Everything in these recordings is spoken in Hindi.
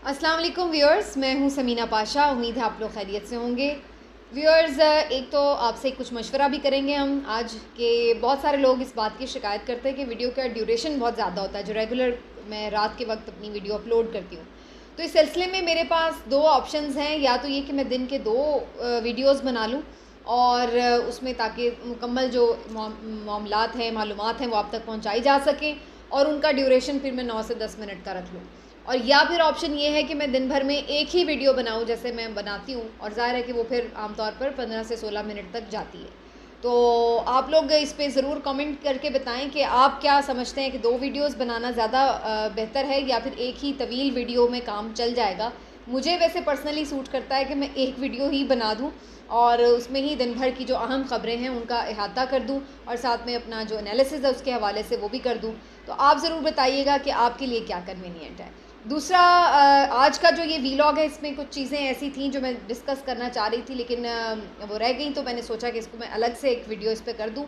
अस्सलाम वालेकुम व्यूअर्स, मैं हूं समीना पाशा। उम्मीद है आप लोग खैरियत से होंगे। व्यूअर्स, एक तो आपसे कुछ मशवरा भी करेंगे हम आज के। बहुत सारे लोग इस बात की शिकायत करते हैं कि वीडियो का ड्यूरेशन बहुत ज़्यादा होता है, जो रेगुलर मैं रात के वक्त अपनी वीडियो अपलोड करती हूँ। तो इस सिलसिले में मेरे पास दो ऑप्शंस हैं, या तो ये कि मैं दिन के दो वीडियोज़ बना लूँ और उसमें ताकि मुकम्मल जो मामलात हैं, मालूमात हैं, वो आप तक पहुँचाई जा सकें और उनका ड्यूरेशन फिर मैं 9 से 10 मिनट का रख लूँ। और या फिर ऑप्शन ये है कि मैं दिन भर में एक ही वीडियो बनाऊं जैसे मैं बनाती हूँ, और ज़ाहिर है कि वो फिर आमतौर पर 15 से 16 मिनट तक जाती है। तो आप लोग इस पे ज़रूर कमेंट करके बताएं कि आप क्या समझते हैं कि दो वीडियोस बनाना ज़्यादा बेहतर है या फिर एक ही तवील वीडियो में काम चल जाएगा। मुझे वैसे पर्सनली सूट करता है कि मैं एक वीडियो ही बना दूँ और उसमें ही दिन भर की जो अहम ख़बरें हैं उनका अहाता कर दूँ और साथ में अपना जो एनालिसिस है उसके हवाले से वो भी कर दूँ। तो आप ज़रूर बताइएगा कि आपके लिए क्या कन्वीनियंट है। दूसरा, आज का जो ये वीलॉग है इसमें कुछ चीज़ें ऐसी थी जो मैं डिस्कस करना चाह रही थी, लेकिन वो रह गई, तो मैंने सोचा कि इसको मैं अलग से एक वीडियो इस पर कर दूँ।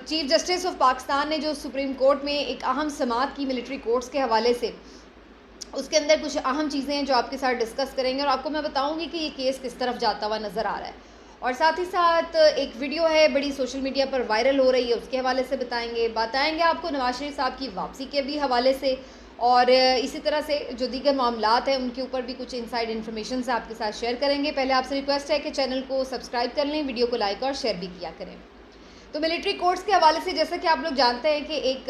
चीफ जस्टिस ऑफ पाकिस्तान ने जो सुप्रीम कोर्ट में एक अहम समात की मिलिट्री कोर्ट्स के हवाले से, उसके अंदर कुछ अहम चीज़ें हैं जो आपके साथ डिस्कस करेंगे और आपको मैं बताऊंगी कि ये केस किस तरफ जाता हुआ नज़र आ रहा है। और साथ ही साथ एक वीडियो है बड़ी सोशल मीडिया पर वायरल हो रही है, उसके हवाले से बताएंगे आपको नवाज शरीफ साहब की वापसी के भी हवाले से, और इसी तरह से जो दीगर मामलात हैं उनके ऊपर भी कुछ इनसाइड इन्फॉर्मेशन से आपके साथ शेयर करेंगे। पहले आपसे रिक्वेस्ट है कि चैनल को सब्सक्राइब कर लें, वीडियो को लाइक और शेयर भी किया करें। तो मिलिट्री कोर्ट्स के हवाले से जैसा कि आप लोग जानते हैं कि एक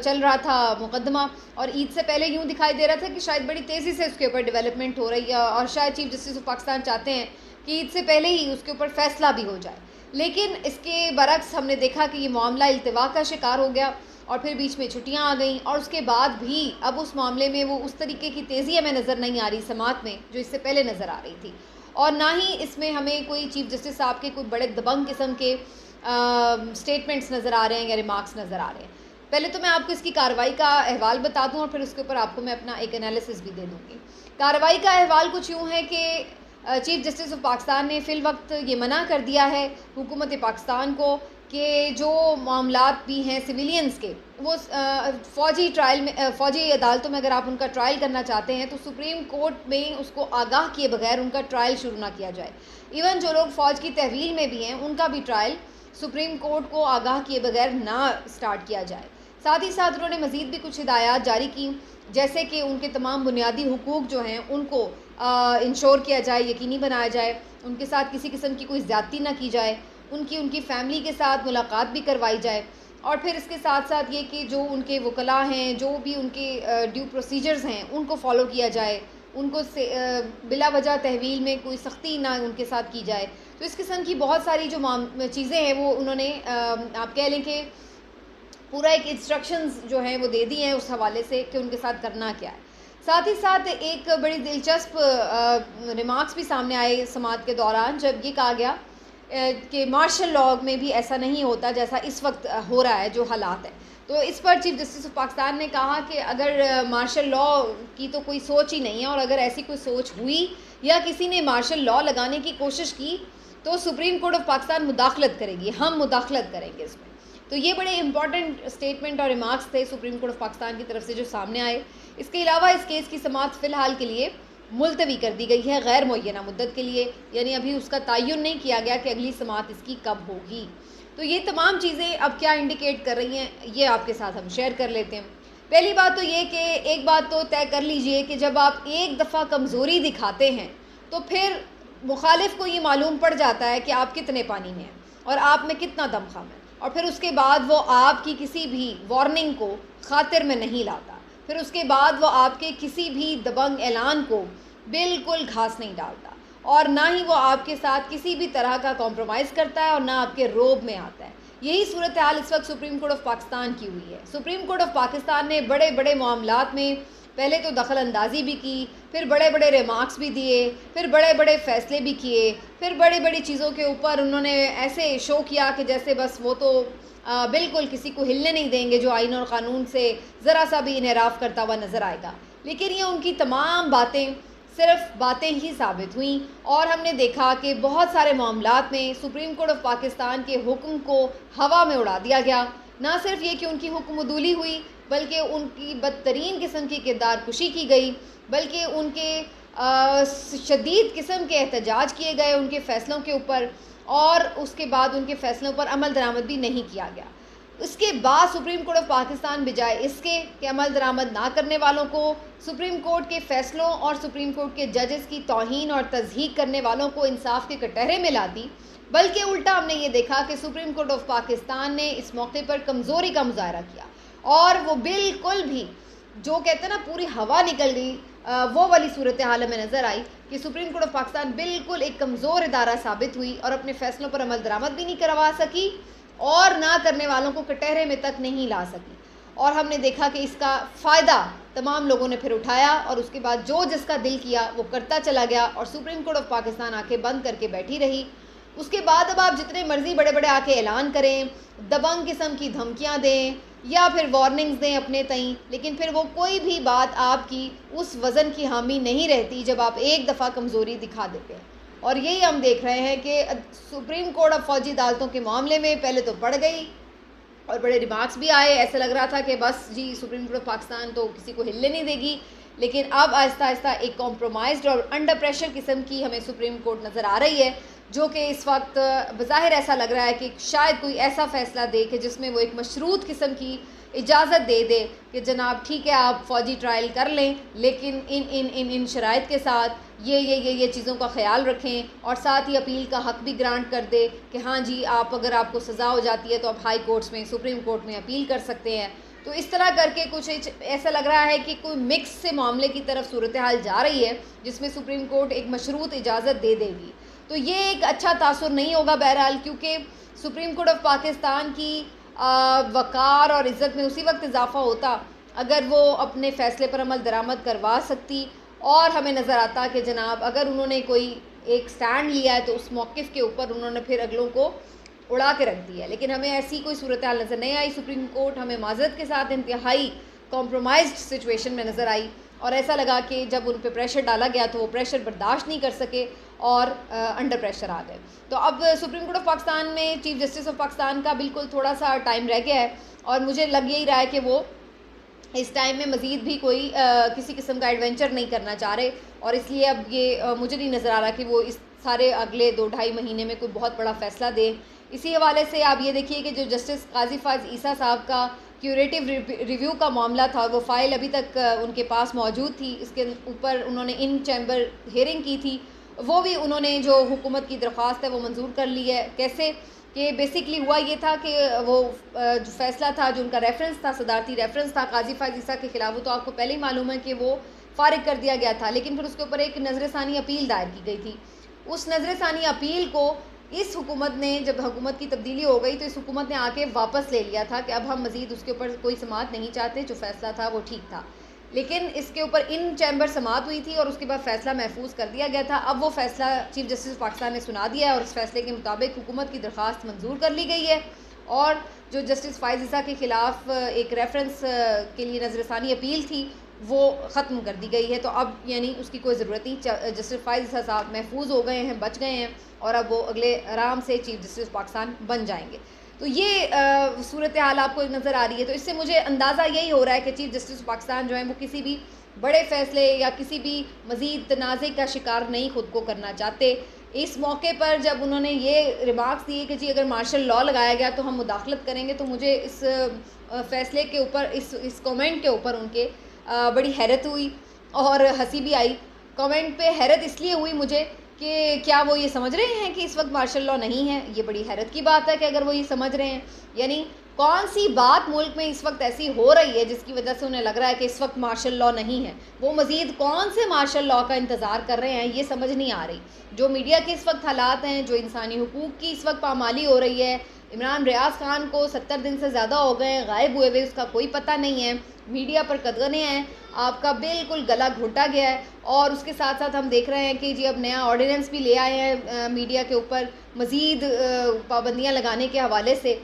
चल रहा था मुकदमा, और ईद से पहले यूँ दिखाई दे रहा था कि शायद बड़ी तेज़ी से उसके ऊपर डेवलपमेंट हो रही है और शायद चीफ जस्टिस ऑफ पाकिस्तान चाहते हैं कि ईद से पहले ही उसके ऊपर फैसला भी हो जाए। लेकिन इसके बरक्स हमने देखा कि ये मामला इल्तिवा का शिकार हो गया और फिर बीच में छुट्टियां आ गईं, और उसके बाद भी अब उस मामले में वो उस तरीके की तेज़ी हमें नज़र नहीं आ रही समात में जो इससे पहले नज़र आ रही थी, और ना ही इसमें हमें कोई चीफ जस्टिस साहब के कोई बड़े दबंग किस्म के स्टेटमेंट्स नज़र आ रहे हैं या रिमार्क्स नज़र आ रहे हैं। पहले तो मैं आपको इसकी कार्रवाई का अहवाल बता दूं और फिर उसके ऊपर आपको मैं अपना एक एनालिसिस भी दे दूंगी। कार्रवाई का अहवाल कुछ यूँ है कि चीफ जस्टिस ऑफ पाकिस्तान ने फ़िल वक्त ये मना कर दिया है हुकूमत पाकिस्तान को कि जो मामलात भी हैं सिविलियंस के, वो फ़ौजी ट्रायल में, फ़ौजी अदालतों में अगर आप उनका ट्रायल करना चाहते हैं तो सुप्रीम कोर्ट में उसको आगाह किए बगैर उनका ट्रायल शुरू ना किया जाए। इवन जो लोग फ़ौज की तहवील में भी हैं उनका भी ट्रायल सुप्रीम कोर्ट को आगाह किए बगैर ना स्टार्ट किया जाए। साथ ही साथ उन्होंने मज़ीद भी कुछ हिदायत जारी की, जैसे कि उनके तमाम बुनियादी हुकूक जो हैं उनको इंश्योर किया जाए, यकीनी बनाया जाए, उनके साथ किसी किस्म की कोई ज़्यादती ना की जाए, उनकी फ़ैमिली के साथ मुलाकात भी करवाई जाए, और फिर इसके साथ साथ ये कि जो उनके वकला हैं, जो भी उनके ड्यू प्रोसीजर्स हैं उनको फॉलो किया जाए, उनको से बिला वजह तहवील में कोई सख्ती ना उनके साथ की जाए। तो इस किस्म की बहुत सारी जो चीज़ें हैं वो उन्होंने आप कह लें कि पूरा एक इंस्ट्रक्शंस जो हैं वो दे दी हैं उस हवाले से कि उनके साथ करना क्या है। साथ ही साथ एक बड़ी दिलचस्प रिमार्क्स भी सामने आए समात के दौरान, जब ये कहा गया कि मार्शल लॉ में भी ऐसा नहीं होता जैसा इस वक्त हो रहा है, जो हालात है। तो इस पर चीफ जस्टिस ऑफ पाकिस्तान ने कहा कि अगर मार्शल लॉ की तो कोई सोच ही नहीं है, और अगर ऐसी कोई सोच हुई या किसी ने मार्शल लॉ लगाने की कोशिश की तो सुप्रीम कोर्ट ऑफ पाकिस्तान मुदाखलत करेगी, हम मुदाखलत करेंगे इसमें। तो ये बड़े इंपॉर्टेंट स्टेटमेंट और रिमार्क्स थे सुप्रीम कोर्ट ऑफ पाकिस्तान की तरफ से जो सामने आए। इसके अलावा इस केस की समाअत फ़िलहाल के लिए मुलतवी कर दी गई है गैर मुअय्यना मुद्दत के लिए, यानी अभी उसका तयन नहीं किया गया कि अगली समाअत इसकी कब होगी। तो ये तमाम चीज़ें अब क्या इंडिकेट कर रही हैं ये आपके साथ हम शेयर कर लेते हैं। पहली बात तो ये कि एक बात तो तय कर लीजिए कि जब आप एक दफ़ा कमज़ोरी दिखाते हैं तो फिर मुखालिफ को ये मालूम पड़ जाता है कि आप कितने पानी में हैं और आप में कितना दमख़म है, और फिर उसके बाद वो आपकी किसी भी वार्निंग को खातिर में नहीं लाता, फिर उसके बाद वो आपके किसी भी दबंग ऐलान को बिल्कुल घास नहीं डालता, और ना ही वो आपके साथ किसी भी तरह का कॉम्प्रोमाइज़ करता है और ना आपके रोब में आता है। यही सूरत हाल इस वक्त सुप्रीम कोर्ट ऑफ पाकिस्तान की हुई है। सुप्रीम कोर्ट ऑफ पाकिस्तान ने बड़े बड़े मामलात में पहले तो दखल अंदाज़ी भी की, फिर बड़े बड़े रिमार्क्स भी दिए, फिर बड़े बड़े फ़ैसले भी किए, फिर बड़ी बड़ी चीज़ों के ऊपर उन्होंने ऐसे शो किया कि जैसे बस वो तो बिल्कुल किसी को हिलने नहीं देंगे जो आइन और क़ानून से ज़रा सा भी इनहराफ़ करता हुआ नज़र आएगा। लेकिन ये उनकी तमाम बातें सिर्फ बातें ही साबित हुई, और हमने देखा कि बहुत सारे मामलात में सुप्रीम कोर्ट ऑफ पाकिस्तान के हुक्म को हवा में उड़ा दिया गया। ना सिर्फ ये कि उनकी हुक्मदुली हुई, बल्कि उनकी बदतरीन किस्म की किरदार कुशी की गई, बल्कि उनके शदीद किस्म के एहतजाज किए गए उनके फ़ैसलों के ऊपर, और उसके बाद उनके फ़ैसलों पर अमल दरामद भी नहीं किया गया। उसके बाद सुप्रीम कोर्ट ऑफ पाकिस्तान बजाय इसके कि अमल दरामद ना करने वालों को, सुप्रीम कोर्ट के फ़ैसलों और सुप्रीम कोर्ट के जजेस की तौहीन और तज़हीक करने वालों को इंसाफ के कटहरे में ला दी, बल्कि उल्टा हमने ये देखा कि सुप्रीम कोर्ट ऑफ पाकिस्तान ने इस मौके पर कमज़ोरी का मुजाहरा किया, और वो बिल्कुल भी जो कहते हैं ना पूरी हवा निकल गई, वो वाली सूरत हाल हमें नज़र आई कि सुप्रीम कोर्ट ऑफ पाकिस्तान बिल्कुल एक कमज़ोर इदारा साबित हुई और अपने फ़ैसलों पर अमल दरामद भी नहीं करवा सकी और ना करने वालों को कटहरे में तक नहीं ला सकी। और हमने देखा कि इसका फ़ायदा तमाम लोगों ने फिर उठाया, और उसके बाद जो जिसका दिल किया वो करता चला गया, और सुप्रीम कोर्ट ऑफ पाकिस्तान आके बंद करके बैठी रही। उसके बाद अब आप जितने मर्ज़ी बड़े बड़े आके ऐलान करें, दबंग किस्म की धमकियाँ दें या फिर वार्निंग्स दें अपने तई, लेकिन फिर वो कोई भी बात आपकी उस वज़न की हामी नहीं रहती जब आप एक दफ़ा कमज़ोरी दिखा देते हैं। और यही हम देख रहे हैं कि सुप्रीम कोर्ट अब फ़ौजी अदालतों के मामले में पहले तो बढ़ गई और बड़े रिमार्क्स भी आए, ऐसा लग रहा था कि बस जी सुप्रीम कोर्ट ऑफ पाकिस्तान तो किसी को हिलने नहीं देगी, लेकिन अब आहिस्ता आहिस्ता एक कॉम्प्रोमाइज़्ड और अंडर प्रेशर किस्म की हमें सुप्रीम कोर्ट नज़र आ रही है, जो कि इस वक्त बज़ाहिर ऐसा लग रहा है कि शायद कोई ऐसा फ़ैसला दे कि जिसमें वो एक मशरूत किस्म की इजाज़त दे दे कि जनाब ठीक है आप फ़ौजी ट्रायल कर लें, लेकिन इन शराइत के साथ ये चीज़ों का ख्याल रखें, और साथ ही अपील का हक़ भी ग्रांट कर दे कि हाँ जी आप अगर आपको सज़ा हो जाती है तो आप हाई कोर्ट्स में, सुप्रीम कोर्ट में अपील कर सकते हैं। तो इस तरह करके कुछ ऐसा लग रहा है कि कोई मिक्स से मामले की तरफ सूरत हाल जा रही है, जिसमें सुप्रीम कोर्ट एक मशरूत इजाज़त दे देगी। तो ये एक अच्छा तासुर नहीं होगा बहरहाल, क्योंकि सुप्रीम कोर्ट ऑफ पाकिस्तान की वक़ार और इज़्ज़त में उसी वक्त इजाफ़ा होता अगर वो अपने फ़ैसले पर अमल दरामद करवा सकती, और हमें नज़र आता कि जनाब अगर उन्होंने कोई एक स्टैंड लिया है तो उस मौक़िफ़ के ऊपर उन्होंने फिर अगलों को उड़ा के रख दिया है। लेकिन हमें ऐसी कोई सूरत हाल नज़र नहीं आई। सुप्रीम कोर्ट हमें माज़रत के साथ इंतहाई कॉम्प्रोमाइज़्ड सिचुएशन में नज़र आई, और ऐसा लगा कि जब उन पर प्रेशर डाला गया तो वो प्रेशर बर्दाश्त नहीं कर सके और अंडर प्रेशर आ गए। तो अब सुप्रीम कोर्ट ऑफ पाकिस्तान में चीफ़ जस्टिस ऑफ पाकिस्तान का बिल्कुल थोड़ा सा टाइम रह गया है, और मुझे लग यही रहा है कि वो इस टाइम में मज़ीद भी कोई किसी किस्म का एडवेंचर नहीं करना चाह रहे, और इसलिए अब ये मुझे नहीं नज़र आ रहा कि वो इस सारे अगले 2-2.5 महीने में कोई बहुत बड़ा फ़ैसला दें। इसी हवाले से आप ये देखिए कि जो जस्टिस काजी फ़ाज़ ईसा साहब का क्यूरेटिव रिव्यू का मामला था, वो फ़ाइल अभी तक उनके पास मौजूद थी। इसके ऊपर उन्होंने इन चैम्बर हियरिंग की थी, वो भी उन्होंने जो हुकूमत की दरख्वास्त है वो मंजूर कर ली है। कैसे कि बेसिकली हुआ ये था कि वो जो फ़ैसला था, जो उनका रेफरेंस था, सदारती रेफरेंस था काजी फ़ाज़ ईसा के ख़िलाफ़, वो तो आपको पहले ही मालूम है कि वो फ़ारिग कर दिया गया था, लेकिन फिर उसके ऊपर एक नज़रसानी अपील दायर की गई थी। उस नज़रसानी अपील को इस हुकूमत ने, जब हुकूमत की तब्दीली हो गई तो इस हुकूमत ने आके वापस ले लिया था कि अब हम मज़ीद उसके ऊपर कोई समाअत नहीं चाहते, जो फ़ैसला था वो ठीक था। लेकिन इसके ऊपर इन चैम्बर समाअत हुई थी और उसके बाद फ़ैसला महफूज कर दिया गया था। अब वो फ़ैसला चीफ़ जस्टिस पाकिस्तान ने सुना दिया है, और इस फ़ैसले के मुताबिक हुकूमत की दरख्वास्त मंजूर कर ली गई है, और जो जस्टिस फ़ाइज़ ईसा के ख़िलाफ़ एक रेफरेंस के लिए नज़रसानी अपील थी वो ख़त्म कर दी गई है। तो अब यानी उसकी कोई ज़रूरत नहीं, जस्टिस फ़ाइज़ ईसा साहब महफूज हो गए हैं, बच गए हैं, और अब वो अगले आराम से चीफ़ जस्टिस पाकिस्तान बन जाएंगे। तो ये सूरत हाल आपको नज़र आ रही है। तो इससे मुझे अंदाज़ा यही हो रहा है कि चीफ़ जस्टिस पाकिस्तान जो है वो किसी भी बड़े फ़ैसले या किसी भी मज़ीद तनाज़े का शिकार नहीं ख़ुद को करना चाहते। इस मौके पर जब उन्होंने ये रिमार्क्स दिए कि जी अगर मार्शल लॉ लगाया गया तो हम मुदाखलत करेंगे, तो मुझे इस फ़ैसले के ऊपर, इस कमेंट के ऊपर उनके बड़ी हैरत हुई और हंसी भी आई। कमेंट पे हैरत इसलिए हुई मुझे कि क्या वो ये समझ रहे हैं कि इस वक्त मार्शल लॉ नहीं है। ये बड़ी हैरत की बात है कि अगर वो ये समझ रहे हैं, यानी कौन सी बात मुल्क में इस वक्त ऐसी हो रही है जिसकी वजह से उन्हें लग रहा है कि इस वक्त मार्शल लॉ नहीं है। वो मज़ीद कौन से मार्शल लॉ का इंतज़ार कर रहे हैं, ये समझ नहीं आ रही। जो मीडिया के इस वक्त हालात हैं, जो इंसानी हुकूक की इस वक्त पामाली हो रही है, इमरान रियाज खान को 70 दिन से ज़्यादा हो गए गायब हुए हुए, उसका कोई पता नहीं है, मीडिया पर कदगने हैं, आपका बिल्कुल गला घोटा गया है। और उसके साथ साथ हम देख रहे हैं कि जी अब नया ऑर्डिनेंस भी ले आए हैं मीडिया के ऊपर मज़ीद पाबंदियाँ लगाने के हवाले से।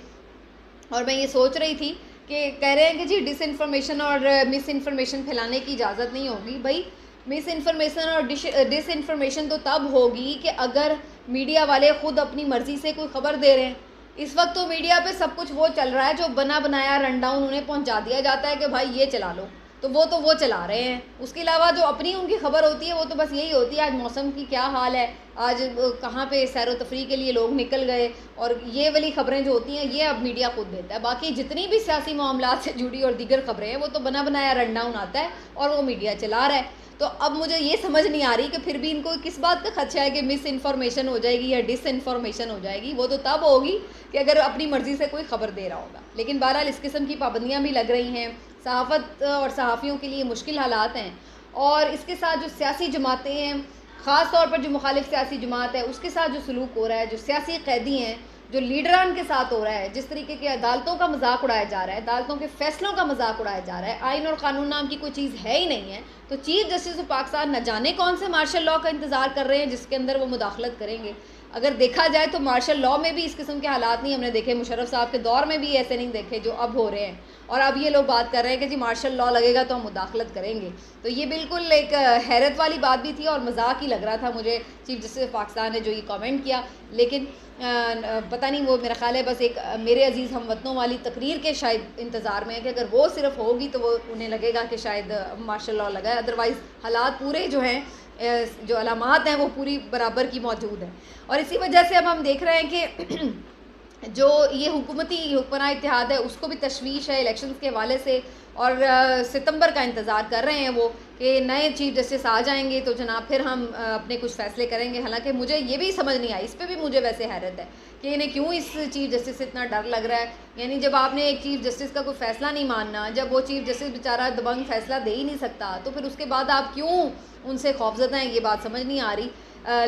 और मैं ये सोच रही थी कि कह रहे हैं कि जी डिसइंफॉर्मेशन और मिस इन्फॉर्मेशन फैलाने की इजाज़त नहीं होगी। भाई मिस इन्फॉर्मेशन और डिसइंफॉर्मेशन तो तब होगी कि अगर मीडिया वाले ख़ुद अपनी मर्ज़ी से कोई ख़बर दे रहे हैं। इस वक्त तो मीडिया पे सब कुछ वो चल रहा है जो बना बनाया रनडाउन उन्हें पहुंचा दिया जाता है कि भाई ये चला लो, तो वो चला रहे हैं। उसके अलावा जो अपनी उनकी खबर होती है वो तो बस यही होती है, आज मौसम की क्या हाल है, आज कहाँ पे सैर व तफरी के लिए लोग निकल गए, और ये वाली खबरें जो होती हैं ये अब मीडिया खुद देता है। बाकी जितनी भी सियासी मामला से जुड़ी और दीगर खबरें हैं वो तो बना बनाया रनडाउन आता है और वो मीडिया चला रहा है। तो अब मुझे ये समझ नहीं आ रही कि फिर भी इनको किस बात का खदशा है कि मिस इन्फॉर्मेशन हो जाएगी या डिस इन्फॉर्मेशन हो जाएगी। वो तो तब होगी कि अगर अपनी मर्ज़ी से कोई ख़बर दे रहा होगा। लेकिन बहरहाल इस किस्म की पाबंदियाँ भी लग रही हैं, सहाफ़त और सहाफ़ियों के लिए मुश्किल हालात हैं। और इसके साथ जो सियासी जमातें हैं, ख़ास तौर पर जो मुखालिफ सियासी जमात है उसके साथ जो सलूक हो रहा है, जो सियासी कैदी हैं, जो लीडरान के साथ हो रहा है, जिस तरीके के अदालतों का मजाक उड़ाया जा रहा है, अदालतों के फ़ैसलों का मजाक उड़ाया जा रहा है, आइन और कानून नाम की कोई चीज़ है ही नहीं है। तो चीफ जस्टिस ऑफ पाकिस्तान न जाने कौन से मार्शल लॉ का इंतज़ार कर रहे हैं जिसके अंदर वो मुदाखलत करेंगे। अगर देखा जाए तो मार्शल लॉ में भी इस किस्म के हालात नहीं हमने देखे, मुशर्रफ साहब के दौर में भी ऐसे नहीं देखे जो अब हो रहे हैं। और अब ये लोग बात कर रहे हैं कि जी मार्शल लॉ लगेगा तो हम मुदाखलत करेंगे। तो ये बिल्कुल एक हैरत वाली बात भी थी और मजाक ही लग रहा था मुझे चीफ जस्टिस ऑफ पाकिस्तान ने जो ये कमेंट किया। लेकिन पता नहीं, वो मेरा ख्याल है बस एक मेरे अजीज़ हमवतनों वाली तकरीर के शायद इंतज़ार में है कि अगर वो सिर्फ होगी तो वो उन्हें लगेगा कि शायद मार्शल लॉ लगा है। अदरवाइज़ हालात पूरे जो हैं, जो अलामात हैं वो पूरी बराबर की मौजूद हैं। और इसी वजह से अब हम देख रहे हैं कि जो ये हुकूमती हुक्मरान इत्तेहाद है उसको भी तशवीश है इलेक्शंस के हवाले से, और सितंबर का इंतज़ार कर रहे हैं वो कि नए चीफ जस्टिस आ जाएंगे तो जनाब फिर हम अपने कुछ फ़ैसले करेंगे। हालांकि मुझे ये भी समझ नहीं आई, इस पर भी मुझे वैसे हैरत है कि इन्हें क्यों इस चीफ जस्टिस से इतना डर लग रहा है। यानी जब आपने एक चीफ जस्टिस का कोई फ़ैसला नहीं मानना, जब वो चीफ जस्टिस बेचारा दबंग फ़ैसला दे ही नहीं सकता, तो फिर उसके बाद आप क्यों उनसे खौफज़दा हैं, ये बात समझ नहीं आ रही।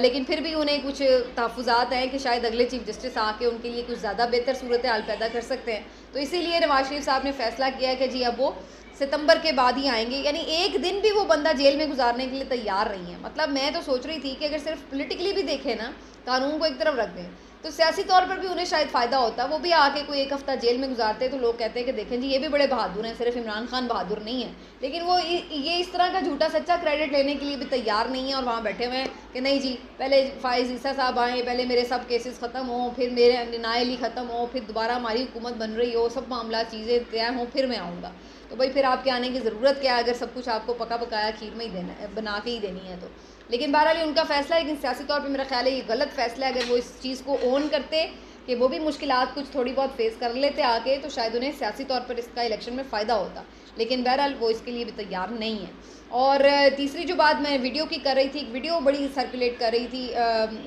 लेकिन फिर भी उन्हें कुछ तहफ़्फ़ुज़ात हैं कि शायद अगले चीफ जस्टिस आके उनके लिए कुछ ज़्यादा बेहतर सूरत हाल पैदा कर सकते हैं। तो इसीलिए नवाज शरीफ साहब ने फ़ैसला किया है कि जी अब वो सितंबर के बाद ही आएंगे। यानी एक दिन भी वो बंदा जेल में गुजारने के लिए तैयार नहीं है। मतलब मैं तो सोच रही थी कि अगर सिर्फ पॉलिटिकली भी देखें ना, कानून को एक तरफ रख दें, तो सियासी तौर पर भी उन्हें शायद फ़ायदा होता। वो भी आके कोई एक हफ़्ता जेल में गुजारते तो लोग कहते हैं कि देखें जी ये भी बड़े बहादुर हैं, सिर्फ इमरान खान बहादुर नहीं है। लेकिन वो ये इस तरह का झूठा सच्चा क्रेडिट लेने के लिए भी तैयार नहीं है और वहाँ बैठे हुए हैं कि नहीं जी पहले फाइज़ ईसा साहब आएँ, पहले मेरे सब केसेस ख़त्म हों, फिर मेरे नायली ख़त्म हो, फिर दोबारा हमारी हुकूमत बन रही हो, सब मामला चीज़ें तय हों, फिर मैं आऊँगा। तो भाई फिर आपके आने की ज़रूरत क्या है अगर सब कुछ आपको पका पकाया खीर में ही देना, बना के ही देनी है। तो लेकिन बहरहाल उनका फ़ैसला है, लेकिन सियासी तौर पे मेरा ख्याल है ये गलत फ़ैसला है। अगर वो इस चीज़ को ओन करते कि वो भी मुश्किलात कुछ थोड़ी बहुत फेस कर लेते आके, तो शायद उन्हें सियासी तौर पर इसका इलेक्शन में फ़ायदा होता। लेकिन बहरहाल वो इसके लिए भी तैयार नहीं है। और तीसरी जो बात मैं वीडियो की कर रही थी, एक वीडियो बड़ी सर्कुलेट कर रही थी,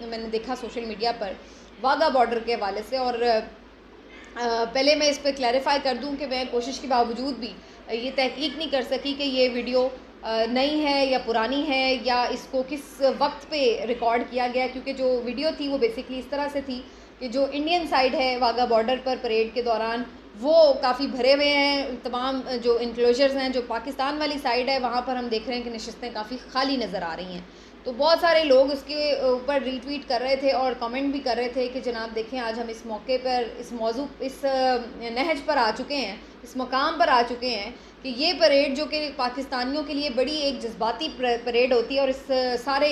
मैंने देखा सोशल मीडिया पर वाघा बॉर्डर के हवाले से। और पहले मैं इस पर क्लैरिफाई कर दूं कि मैं कोशिश के बावजूद भी ये तहकीक नहीं कर सकी कि ये वीडियो नई है या पुरानी है या इसको किस वक्त पे रिकॉर्ड किया गया, क्योंकि जो वीडियो थी वो बेसिकली इस तरह से थी कि जो इंडियन साइड है वाघा बॉर्डर पर परेड के दौरान वो काफ़ी भरे हुए हैं, तमाम जो इनक्लोजर्स हैं। जो पाकिस्तान वाली साइड है वहाँ पर हम देख रहे हैं कि नशिस्तें काफ़ी खाली नज़र आ रही हैं। तो बहुत सारे लोग उसके ऊपर रीट्वीट कर रहे थे और कमेंट भी कर रहे थे कि जनाब देखें आज हम इस मौके पर इस मौजू इस नहज पर आ चुके हैं, इस मकाम पर आ चुके हैं कि ये परेड जो कि पाकिस्तानियों के लिए बड़ी एक जज्बाती परेड होती है, और इस सारे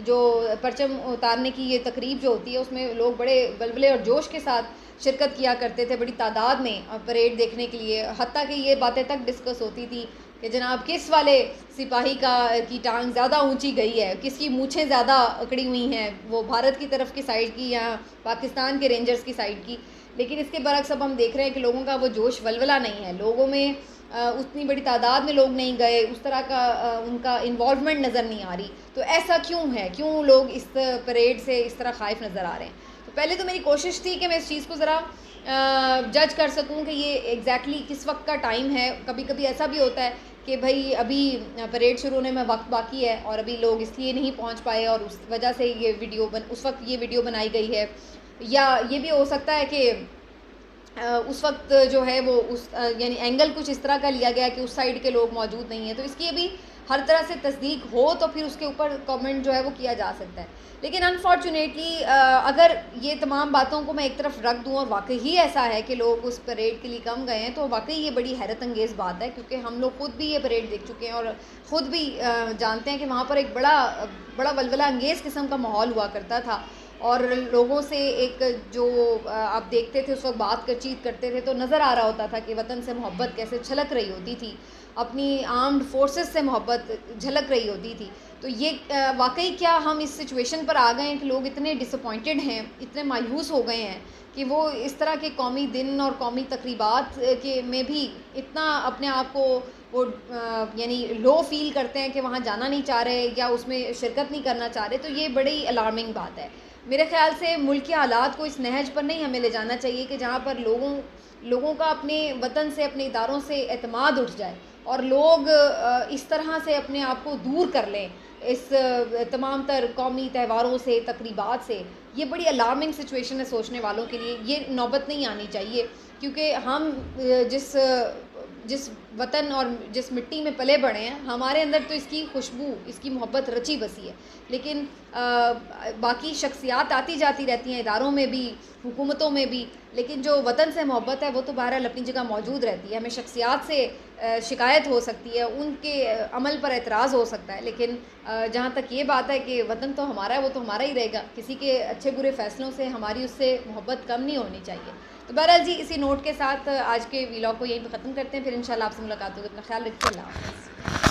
जो परचम उतारने की ये तकरीब जो होती है उसमें लोग बड़े बलबले और जोश के साथ शिरकत किया करते थे बड़ी तादाद में परेड देखने के लिए। हत्ता कि ये बातें तक डिस्कस होती थी कि जनाब किस वाले सिपाही की टांग ज़्यादा ऊंची गई है, किसकी मूछें ज़्यादा अकड़ी हुई हैं, वो भारत की तरफ की साइड की या पाकिस्तान के रेंजर्स की साइड की। लेकिन इसके बरक्स अब हम देख रहे हैं कि लोगों का वो जोश वलवला नहीं है, लोगों में उतनी बड़ी तादाद में लोग नहीं गए, उस तरह का उनका इन्वॉल्वमेंट नज़र नहीं आ रही। तो ऐसा क्यों है, क्यों लोग इस परेड से इस तरह खाइफ नज़र आ रहे हैं? तो पहले तो मेरी कोशिश थी कि मैं इस चीज़ को ज़रा जज कर सकूं कि ये एग्जैक्टली किस वक्त का टाइम है। कभी कभी ऐसा भी होता है कि भाई अभी परेड शुरू होने में वक्त बाकी है और अभी लोग इसलिए नहीं पहुंच पाए और उस वजह से ये वीडियो उस वक्त ये वीडियो बनाई गई है। या ये भी हो सकता है कि उस वक्त जो है वो उस यानी एंगल कुछ इस तरह का लिया गया कि उस साइड के लोग मौजूद नहीं हैं। तो इसकी अभी हर तरह से तस्दीक हो तो फिर उसके ऊपर कमेंट जो है वो किया जा सकता है। लेकिन अनफॉर्चुनेटली अगर ये तमाम बातों को मैं एक तरफ रख दूं और वाकई ही ऐसा है कि लोग उस परेड के लिए कम गए हैं, तो वाकई ये बड़ी हैरत अंगेज़ बात है, क्योंकि हम लोग खुद भी ये परेड देख चुके हैं और ख़ुद भी जानते हैं कि वहाँ पर एक बड़ा वलवला अंगेज़ किस्म का माहौल हुआ करता था। और लोगों से एक जो आप देखते थे उस वक्त बातचीत करते थे तो नज़र आ रहा होता था कि वतन से मोहब्बत कैसे छलक रही होती थी, अपनी आर्म्ड फोर्सेस से मोहब्बत झलक रही होती थी। तो ये वाकई क्या हम इस सिचुएशन पर आ गए हैं कि लोग इतने डिसअपॉइंटेड हैं, इतने मायूस हो गए हैं कि वो इस तरह के कौमी दिन और कौमी तकरीबात के में भी इतना अपने आप को वो यानी लो फील करते हैं कि वहाँ जाना नहीं चाह रहे या उसमें शिरकत नहीं करना चाह रहे। तो ये बड़ी अलार्मिंग बात है। मेरे ख़्याल से मुल्क के हालात को इस नहज पर नहीं हमें ले जाना चाहिए कि जहाँ पर लोगों का अपने वतन से, अपने इदारों से एतमाद उठ जाए और लोग इस तरह से अपने आप को दूर कर लें इस तमाम तर कौमी त्यौहारों से, तकरीबात से। ये बड़ी अलार्मिंग सिचुएशन है सोचने वालों के लिए। ये नौबत नहीं आनी चाहिए क्योंकि हम जिस वतन और जिस मिट्टी में पले बढ़े हैं, हमारे अंदर तो इसकी खुशबू, इसकी मोहब्बत रची बसी है। लेकिन बाकी शख्सियात आती जाती रहती हैं इदारों में भी, हुकूमतों में भी, लेकिन जो वतन से मोहब्बत है वो तो बहरहाल अपनी जगह मौजूद रहती है। हमें शख्सियात से शिकायत हो सकती है, उनके अमल पर एतराज़ हो सकता है, लेकिन जहाँ तक ये बात है कि वतन तो हमारा है, वो तो हमारा ही रहेगा। किसी के अच्छे बुरे फ़ैसलों से हमारी उससे मोहब्बत कम नहीं होनी चाहिए। तो बहरहाल जी, इसी नोट के साथ आज के व्लॉग को यहीं पर ख़त्म करते हैं। फिर इंशाल्लाह आपसे मुलाकात होगी। अपना ख्याल रखिए। अल्लाह हाफ़िज़।